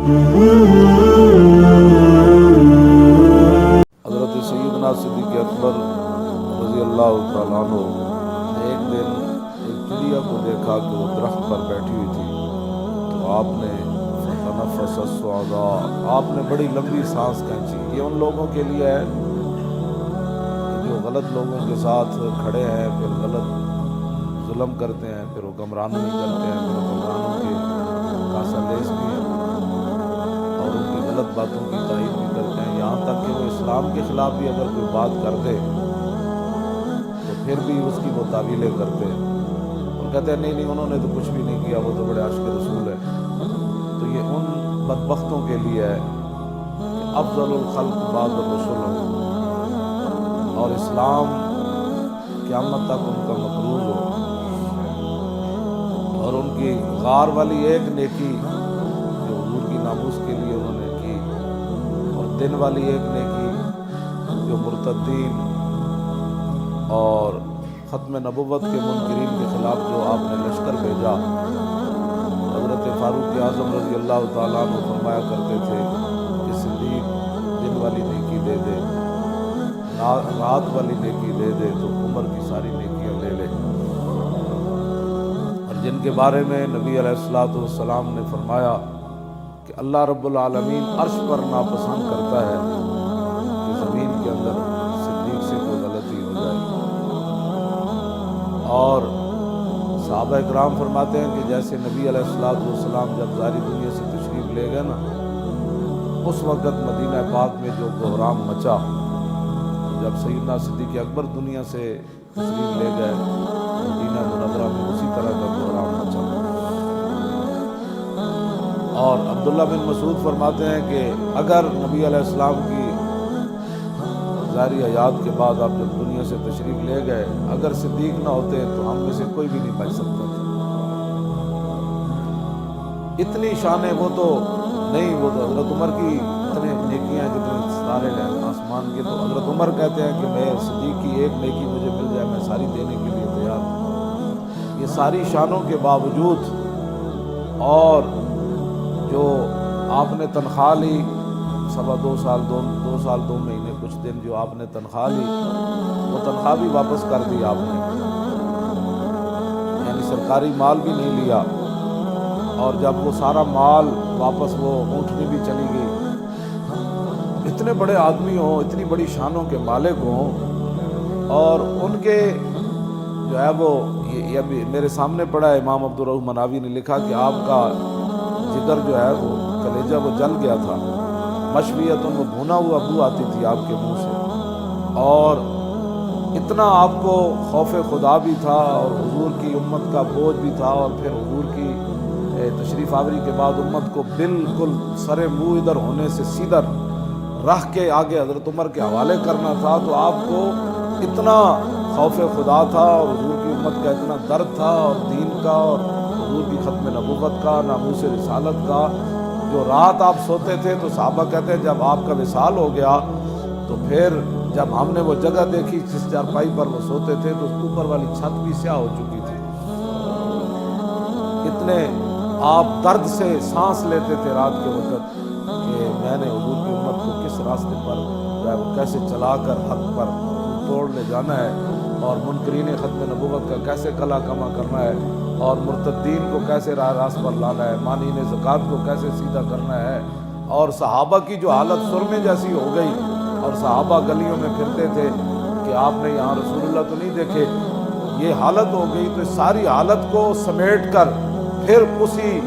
حضرت سیدنا صدیق اکبر رضی اللہ تعالیٰ عنہ نے ایک دن ایک چڑیا کو دیکھا کہ وہ درخت پر بیٹھی ہوئی تھی، تو آپ نے فتنفس الصعداء، آپ نے بڑی لمبی سانس کھینچی۔ یہ ان لوگوں کے لیے ہے کہ جو غلط لوگوں کے ساتھ کھڑے ہیں، پھر غلط ظلم کرتے ہیں، پھر حکمرانی کرتے ہیں، پھر حکمرانوں کے کاسا لیس بھی ہیں اور ان کی غلط باتوں کی تائید بھی کرتے ہیں، یہاں تک کہ وہ اسلام کے خلاف بھی اگر کوئی بات کر دے تو پھر بھی اس کی وہ تعویلیں کرتے ہیں اور کہتے ہیں نہیں انہوں نے تو کچھ بھی نہیں کیا، وہ تو بڑے عاشق رسول ہے۔ تو یہ ان بدبختوں کے لیے ہے کہ افضل الخلق بعد الرسل، اور اسلام قیامت تک ان کا مقروض ہو، اور ان کی غار والی ایک نیکی جو حضور کی ناموس کے لیے انہوں نے کی، اور دن والی ایک نیکی جو مرتدین اور ختم نبوت کے منکرین کے خلاف جو آپ نے لشکر بھیجا۔ حضرت فاروق اعظم رضی اللہ تعالیٰ عنہ فرمایا کرتے تھے کہ صدیق دن والی نیکی دے دے، رات والی نیکی دے دے تو عمر کی ساری نیکیاں لے لے۔ اور جن کے بارے میں نبی علیہ الصلوۃ والسلام نے فرمایا کہ اللہ رب العالمین عرش پر ناپسند کرتا ہے کہ زمین کے اندر صدیق سے کوئی غلطی ہو جائے۔ اور صحابہ اکرام فرماتے ہیں کہ جیسے نبی علیہ الصلوۃ والسلام جب ظاہری دنیا سے تشریف لے گئے نا، اس وقت مدینہ پاک میں جو بحران مچا، جب سیدنا صدیق اکبر دنیا سے تشریف لے گئے مدینہ منورہ میں اسی طرح کا بحران مچا۔ اور عبداللہ بن مسعود فرماتے ہیں کہ اگر نبی علیہ السلام کی ظاہری حیات کے بعد آپ جب دنیا سے تشریف لے گئے، اگر صدیق نہ ہوتے تو ہم میں سے کوئی بھی نہیں بچ سکتا تھا۔ اتنی شان وہ تو نہیں، وہ تو حضرت عمر کی اتنے نیکیاں جتنے ستارے ہیں آسمان کے، تو حضرت عمر کہتے ہیں کہ میں صدیق کی ایک نیکی مجھے مل جائے میں ساری دینے کے لیے تیار ہوں۔ یہ ساری شانوں کے باوجود اور جو آپ نے تنخواہ لی، 2.25 سال 2 مہینے کچھ دن جو آپ نے تنخواہ لی، وہ تنخواہ بھی واپس کر دی آپ نے، یعنی سرکاری مال بھی نہیں لیا، اور جب وہ سارا مال واپس وہ اونٹنی بھی چلی گئی۔ اتنے بڑے آدمی ہوں، اتنی بڑی شانوں کے مالک ہوں، اور ان کے جو ہے وہ یہ ابھی میرے سامنے پڑا ہے، امام عبدالرؤف مناوی نے لکھا کہ آپ کا جگر جو ہے وہ کلیجہ وہ جل گیا تھا، مشویت وہ بھونا ہوا بو آتی تھی آپ کے منہ سے، اور اتنا آپ کو خوف خدا بھی تھا اور حضور کی امت کا بوجھ بھی تھا، اور پھر حضور کی تشریف آوری کے بعد امت کو بالکل سر منہ ادھر ہونے سے سیدھا رکھ کے آگے حضرت عمر کے حوالے کرنا تھا، تو آپ کو اتنا خوف خدا تھا اور حضور کی امت کا اتنا درد تھا، اور دین کا اور حضور کی ختم نبوت کا، ناموس رسالت کا۔ جو رات آپ سوتے تھے تو صحابہ کہتے ہیں جب آپ کا وصال ہو گیا تو پھر جب ہم نے وہ جگہ دیکھی جس چارپائی پر وہ سوتے تھے تو اس اوپر والی چھت بھی سیاہ ہو چکی تھی۔ اتنے آپ درد سے سانس لیتے تھے رات کے وقت کہ میں نے حضور کی امت کو کس راستے پر جو ہے وہ کیسے چلا کر حق پر توڑ لے جانا ہے، اور منکرین ختم نبوت کا کیسے کلا کما کرنا ہے، اور مرتدین کو کیسے راہ راست پر لانا ہے، مانعین زکوٰۃ کو کیسے سیدھا کرنا ہے۔ اور صحابہ کی جو حالت سرمے جیسی ہو گئی، اور صحابہ گلیوں میں پھرتے تھے کہ آپ نے یہاں رسول اللہ تو نہیں دیکھے، یہ حالت ہو گئی۔ تو اس ساری حالت کو سمیٹ کر پھر اسی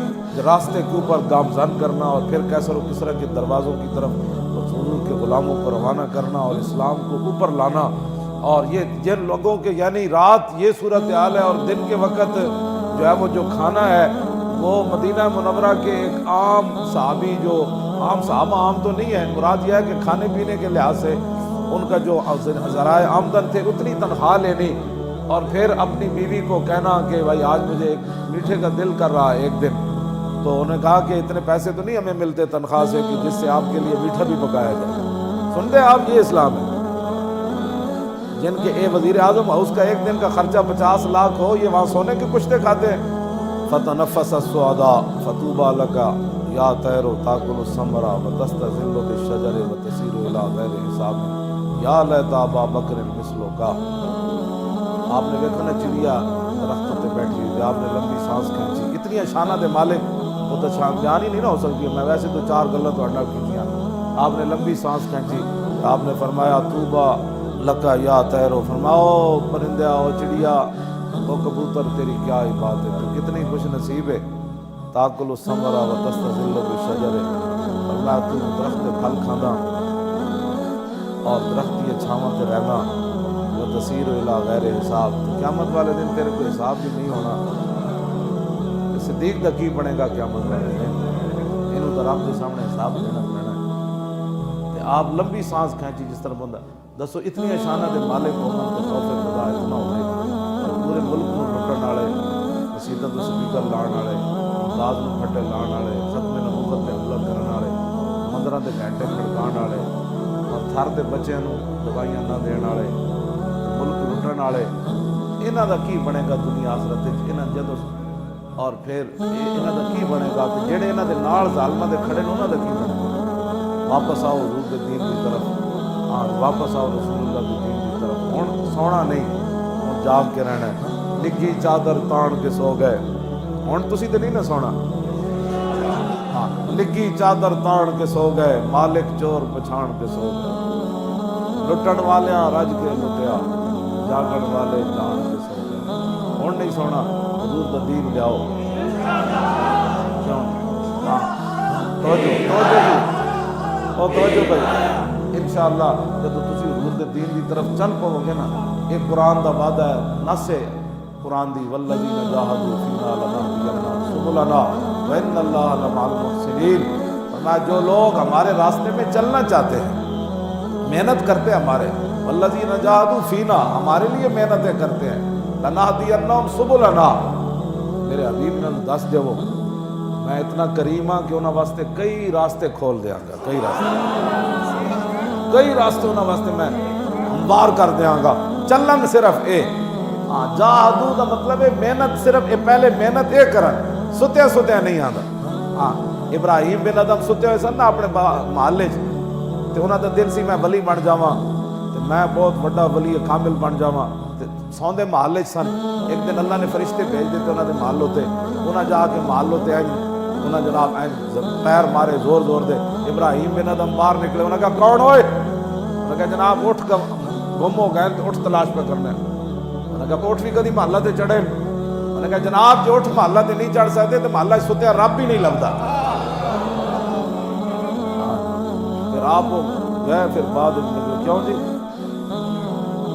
راستے کے اوپر گامزن کرنا، اور پھر کیسر و کسرا کے دروازوں کی طرف حضور کے غلاموں کو روانہ کرنا اور اسلام کو اوپر لانا۔ اور یہ جن لوگوں کے یعنی رات یہ صورتحال ہے، اور دن کے وقت جو ہے وہ جو کھانا ہے وہ مدینہ منورہ کے ایک عام صحابی، جو عام صحابہ عام تو نہیں ہے، مراد یہ ہے کہ کھانے پینے کے لحاظ سے ان کا جو ذرائع آمدن تھے اتنی تنخواہ لینی، اور پھر اپنی بیوی کو کہنا کہ بھائی آج مجھے ایک میٹھے کا دل کر رہا ہے ایک دن، تو انہوں نے کہا کہ اتنے پیسے تو نہیں ہمیں ملتے تنخواہ سے کہ جس سے آپ کے لیے میٹھا بھی پکایا جائے۔ سنتے آپ، یہ اسلام ہے۔ جن کے وزیر اعظم ہاؤس کا ایک دن کا خرچہ 50 لاکھ ہو، یہ وہاں سونے کے کشتے کھاتے ہیں۔ فتنفس الصعداء فطوبى لك یا طیر تاکل الثمر وتستظل بالشجر وتسیر الی غیر حساب یا لیت ابا بکر مثلو کا۔ آپ نے دیکھا نا چڑیا درختوں پہ بیٹھی ہوئی، آپ نے لمبی سانس کھینچی، اتنی شانہ دے مالک وہ تو شان بیان ہی نہیں نہ ہو سکتی، میں ویسے تو چار گلاں تو اڈا کیتیاں، آپ نے لمبی سانس کھینچی، آپ نے فرمایا طوبیٰ لکا یا طیرو، فرماؤ پرندہ او چڑیا او کبوتر تیری کیا ہی بات ہے، تو کتنی خوش نصیب ہے، تاکل الثمر وتستظل بالشجر، فرمایا تو درخت پھل کھانا اور درخت کی چھاواں تے رہنا، وہ تصیر الی غیر حساب، تو قیامت والے دن تیرے کوئی حساب بھی نہیں ہونا۔ صدیق دا کی بنے گا قیامت والے دن، انہوں تو رب کے سامنے حساب دینا پڑنا ہے۔ کہ آپ لمبی سانس کھینچی جس طرح بندہ دسو اتنی شانہ دے مالک ہونا تو خوف خدا اتنا ہوئے، اور پورے ملک میں لٹن والے، مسیتوں تو سپیکر لان والے، انداز میں پھٹے لان والے، ختم نبوت تے حملہ کرن والے، مندراں دے گھنٹے کھڑکان والے، اور تھر دے بچیاں نوں دوائیاں نہ دین والے، ملک لٹن والے، انہاں دا کی بنے گا دنیا آخرت وچ؟ انہاں جدوں اور پھر انہاں دا کی بنے گا کہ جڑے انہاں دے نال ظالماں دے کھڑے نے انہاں دا کی بنے گا؟ واپس آؤ حضور دے دین کی طرف، ہاں واپس آؤ رسول اللہ دے دین کی طرف، ہن سونا نہیں، ہن جاگ کے رہنا ہے، نگی چادر تان کے سو گئے، ہن تسی تے نہیں نہ سونا، ہاں نگی چادر تان کے سو گئے، مالک چور پچھان کے سو گئے، لٹن والیاں رج کے لٹیا، جاگن والے جان کے سو گئے، ہن نہیں سونا، حضور دا دین لیاؤ، کیوں؟ توجہ بھائی، انشاءاللہ جب تسی حضور دے دین دی طرف چل پاؤ گے نا، ایک قرآن دا وعدہ ہے، نص ہے قرآن دی، والذین جاہدوا فینا لنہدینہم سبلنا وان اللہ لمع المحسنین، فرمایا جو لوگ ہمارے راستے میں چلنا چاہتے ہیں، محنت کرتے ہیں ہمارے، والذین جاہدوا فینا، ہمارے لیے محنتیں کرتے ہیں، لنہدینہم سبلنا، میرے حبیب نے دس دے وہ میں اتنا کریم ہاں کہ انہاں واسطے کئی راستے کھول دیاں گا، کئی راستے انہاں واسطے میں ہموار کر دیاں گا، چلن صرف اے، ہاں جاہدو دا مطلب ہے محنت، صرف اے پہلے محنت اے کرن، ستیا ستیا نہیں آندا، ہاں ابراہیم بن ادم ستے ہوئے سن نا اپنے محلے تے انہاں دا دل سی میں ولی بن جاواں تے میں بہت بڑا ولی کامل بن جاواں، سوندے محلے سن، ایک دن اللہ نے فرشتے بھیج دیتے انہاں دے محلوں تے، انہاں جا کے محلوں تے آئیں، انہاں جناب پیر مارے زور زور دے، ابراہیم بن ادم باہر نکلے، انہاں کہا کون ہوئے؟ انہاں کہا جناب اٹھ گم ہو گئے تو اٹھ تلاش پہ کرنے، انہاں کہا اٹھ بھی کدی محلہ تے چڑھے، انہاں کہا جناب جو اٹھ محلہ تے نہیں چڑھ سکتے تو محلہ ستیا رب بھی نہیں لبدا، پھر آپ گئے، پھر بعد نکلے، کیوں جی؟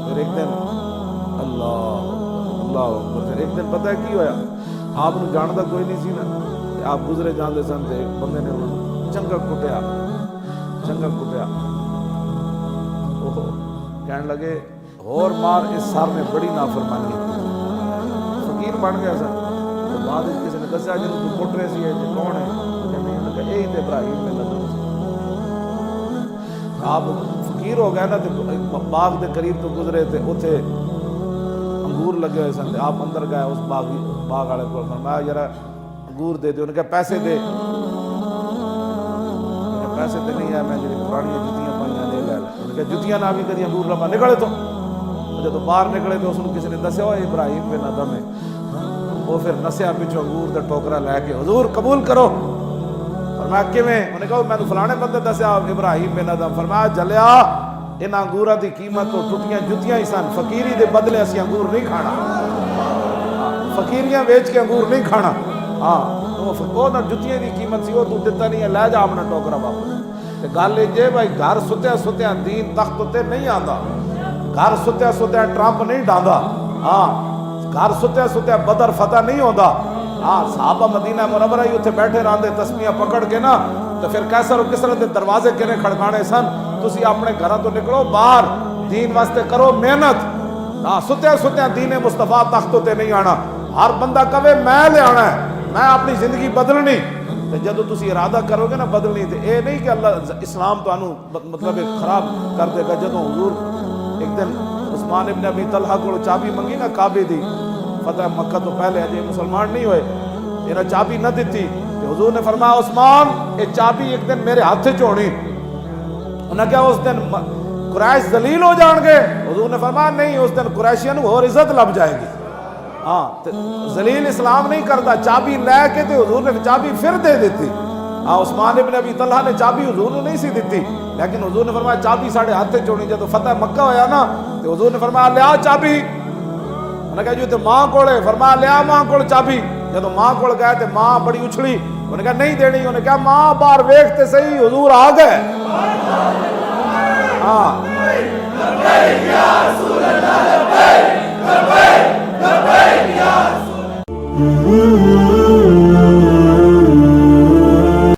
پھر ایک دن اللہ پھر ایک دن پتہ ہے کی ہویا، آپ نے جانتا کوئی نہیں سی نا، آپ گزرے جاندے سن تے ایک بندے نے انہوں چنگا کٹیا، اوہ کہنے لگے اور مار، اس سار نے بڑی نافرمانی کی، فقیر بن گیا سن، تو بعد کسی نے دسیا جنہوں تو کٹ رہے سی ہے جو کون ہے، کہنے لگا یہی تے ابراہیم بن ادم سی، آپ فقیر ہو گئے نا تو باغ دے قریب تو گزرے تھے، اتھے انگور لگے ہوئے سن، آپ اندر گئے اس باغ والے کو فرمایا یار انگور دے دے، انہوں نے کہا پیسے دے، پیسے دے نہیں ہے، میں جی پرانی جتیاں پائیاں لے لے، انہوں نے کہا جتیاں نہ بھی کدی انگور لبا، نکلے تو جب باہر نکلے تو اس نے کسی نے دسیا وہ ابراہیم بن ادم ہے، وہ پھر نسیا پیچھو انگور دا ٹوکرا لے کے حضور قبول کرو، فرمایا کیویں؟ انہوں نے کہا میں نے فلانے بندے دسیا ابراہیم بن ادم، فرمایا جلیا ان انگوراں دی قیمت تو ٹوٹیاں جتیاں ہی سن، فقیری دے بدلے اسی انگور نہیں کھانا، فقیریاں بیچ کے انگور نہیں کھانا، ہاں وہ نہ جتیاں دی قیمت سی وہ تو دیتا نہیں ہے، لے جا اپنا ٹوکرا واپس، تے گل یہ بھائی گھر ستیا ستیا دین تخت تے نہیں آندا، گھر ستیا ستیا ٹرمپ نہیں ڈاندا، ہاں گھر ستیا ستیا بدر فتح نہیں ہوندا، ہاں صحابہ مدینہ منورہ ہی اتنے بیٹھے رہندے تسمیاں پکڑ کے نا، تو پھر کیسر و کسرا دے دروازے کنے کھڑکانے سن، تسی اپنے گھراں تو نکلو باہر، دین واسطے کرو محنت، ہاں ستیا ستیا دین مصطفیٰ تختوں تے نہیں آنا، ہر بندہ کہے میں لے آنا ہے، میں اپنی زندگی بدلنی، تو جدو تسی ارادہ کرو گے نا بدلنی، تو اے نہیں کہ اللہ اسلام تو انہوں مطلب خراب کر دے گا، جدو حضور ایک دن عثمان ابن ابی طلحہ کو چابی منگی نا کعبے دی، فتح مکہ تو پہلے اجے مسلمان نہیں ہوئے، انہیں چابی نہ دیتی، تو حضور نے فرمایا عثمان یہ چابی ایک دن میرے ہاتھ سے ہونی. انہیں کیا اس دن قریش ذلیل ہو جان گے؟ حضور نے فرمایا نہیں، اس دن قریشیاں نو اور عزت لب جائے گی. ہاں ذلیل اسلام نہیں کرتا. چابی لے کے تے حضور نے چابی پھر دے دیتی. ہاں عثمان ابن ابی طلحہ نے چابی حضور نے نہیں سی دیتی، لیکن حضور نے فرمایا چابی ساڑھے ہاتھ سے چونی. جب فتح مکہ ہویا نا تو حضور نے فرمایا لیا چابی. انہیں کہا جو تے ماں کولے، فرمایا لیا ماں کول چابی. جب ماں کول گئے تے ماں بڑی اچھلی، انہیں کہا نہیں دینی. انہیں کہا ماں باہر ویکھتے صحیح حضور آ گئے.